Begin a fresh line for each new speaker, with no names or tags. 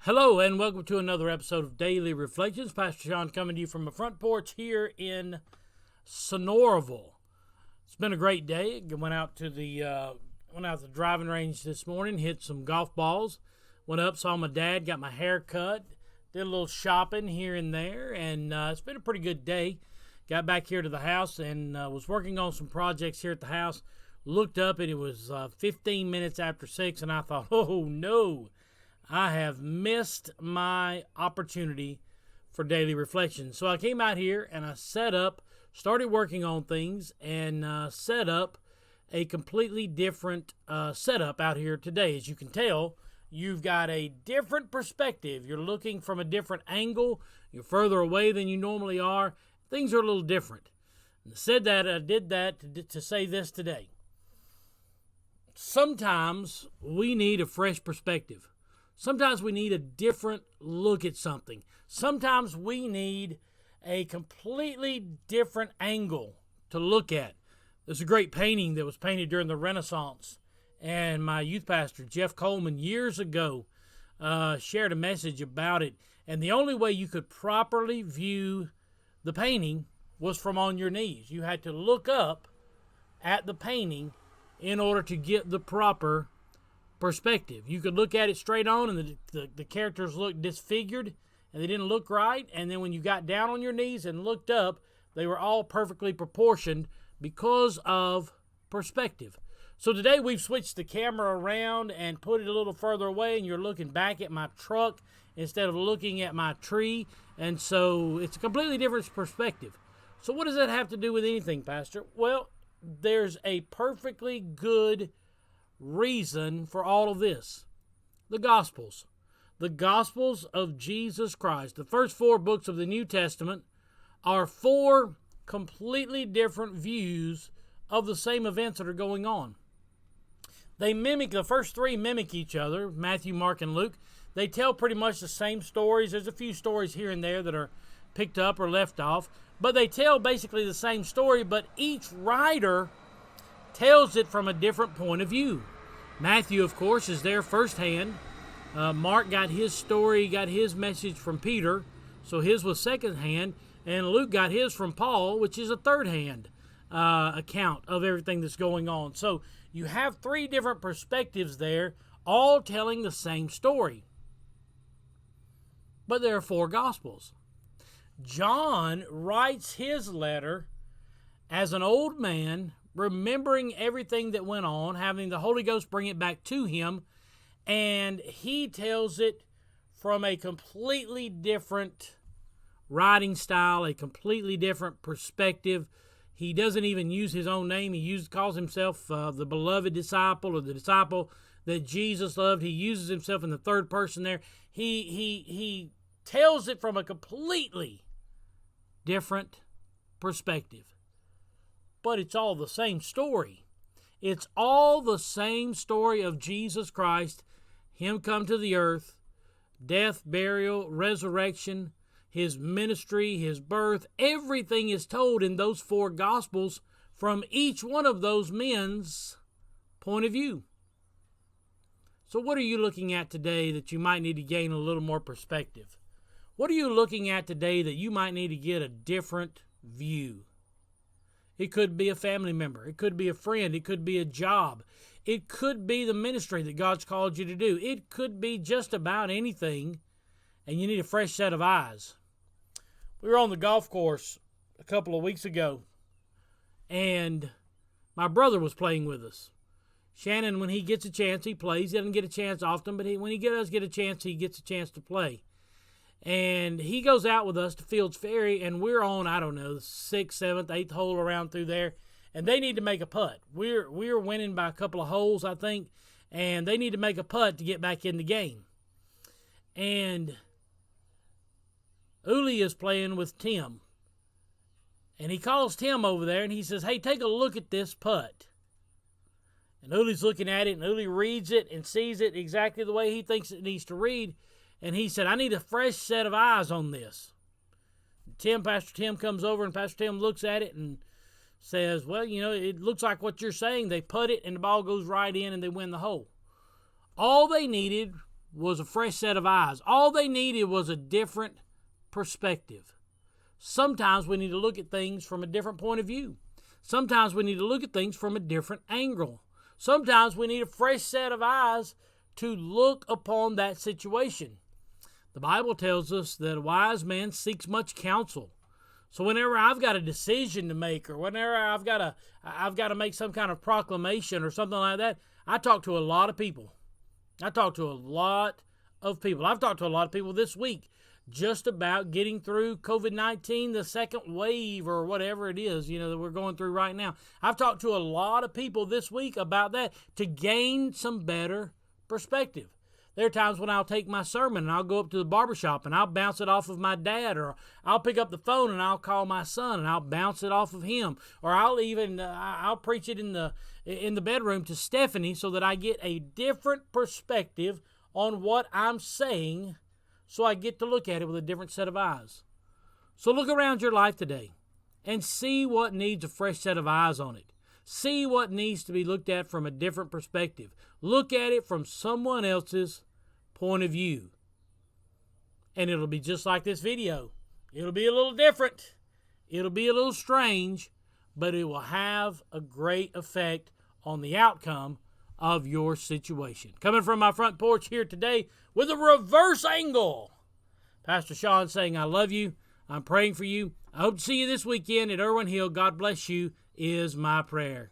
Hello and welcome to another episode of Daily Reflections. Pastor Sean coming to you from the front porch here in Sonoraville. It's been a great day. Went out to the driving range this morning, hit some golf balls. Went up, saw my dad, got my hair cut, did a little shopping here and there, and it's been a pretty good day. Got back here to the house and was working on some projects here at the house. Looked up and it was 15 minutes after 6, and I thought, oh no, I have missed my opportunity for daily reflection. So I came out here and I started working on things, and set up a completely different setup out here today. As you can tell, you've got a different perspective. You're looking from a different angle. You're further away than you normally are. Things are a little different. And I did that to say this today. Sometimes we need a fresh perspective. Sometimes we need a different look at something. Sometimes we need a completely different angle to look at. There's a great painting that was painted during the Renaissance, and my youth pastor, Jeff Coleman, years ago shared a message about it. And the only way you could properly view the painting was from on your knees. You had to look up at the painting in order to get the proper perspective. You could look at it straight on and the characters looked disfigured and they didn't look right, and then when you got down on your knees and looked up, they were all perfectly proportioned because of perspective. So today we've switched the camera around and put it a little further away, and you're looking back at my truck instead of looking at my tree, and so it's a completely different perspective. So what does that have to do with anything, Pastor? Well, there's a perfectly good reason for all of this. The Gospels of Jesus Christ. The first 4 books of the New Testament are 4 completely different views of the same events that are going on. The first 3 mimic each other, Matthew, Mark, and Luke. They tell pretty much the same stories. There's a few stories here and there that are picked up or left off, but they tell basically the same story, but each writer tells it from a different point of view. Matthew, of course, is there firsthand. Mark got his story, got his message from Peter, so his was secondhand, and Luke got his from Paul, which is a third-hand account of everything that's going on. So you have 3 different perspectives there, all telling the same story. But there are 4 Gospels. John writes his letter as an old man, remembering everything that went on, having the Holy Ghost bring it back to him, and he tells it from a completely different writing style, a completely different perspective. He doesn't even use his own name. He calls himself the beloved disciple, or the disciple that Jesus loved. He uses himself in the third person there. He tells it from a completely different perspective. But it's all the same story. It's all the same story of Jesus Christ, Him come to the earth, death, burial, resurrection, His ministry, His birth. Everything is told in those 4 Gospels from each one of those men's point of view. So what are you looking at today that you might need to gain a little more perspective? What are you looking at today that you might need to get a different view? It could be a family member. It could be a friend. It could be a job. It could be the ministry that God's called you to do. It could be just about anything, and you need a fresh set of eyes. We were on the golf course a couple of weeks ago, and my brother was playing with us. Shannon, when he gets a chance, he plays. He doesn't get a chance often, but when he does get a chance, he gets a chance to play. And he goes out with us to Fields Ferry, and we're on, the 6th, 7th, 8th hole around through there, and they need to make a putt. We're winning by a couple of holes, I think, and they need to make a putt to get back in the game. And Uli is playing with Tim, and he calls Tim over there, and he says, hey, take a look at this putt. And Uli's looking at it, and Uli reads it and sees it exactly the way he thinks it needs to read. And he said, I need a fresh set of eyes on this. Pastor Tim comes over, and Pastor Tim looks at it and says, well, it looks like what you're saying. They putt it, and the ball goes right in, and they win the hole. All they needed was a fresh set of eyes. All they needed was a different perspective. Sometimes we need to look at things from a different point of view. Sometimes we need to look at things from a different angle. Sometimes we need a fresh set of eyes to look upon that situation. The Bible tells us that a wise man seeks much counsel. So whenever I've got a decision to make, or whenever I've got to make some kind of proclamation or something like that, I talk to a lot of people. I've talked to a lot of people this week just about getting through COVID-19, the second wave or whatever it is, that we're going through right now. I've talked to a lot of people this week about that to gain some better perspective. There are times when I'll take my sermon and I'll go up to the barbershop and I'll bounce it off of my dad, or I'll pick up the phone and I'll call my son and I'll bounce it off of him, or I'll preach it in the bedroom to Stephanie so that I get a different perspective on what I'm saying, so I get to look at it with a different set of eyes. So look around your life today and see what needs a fresh set of eyes on it. See what needs to be looked at from a different perspective. Look at it from someone else's point of view. And it'll be just like this video. It'll be a little different. It'll be a little strange, but it will have a great effect on the outcome of your situation. Coming from my front porch here today with a reverse angle, Pastor Sean saying, I love you. I'm praying for you. I hope to see you this weekend at Irwin Hill. God bless you is my prayer.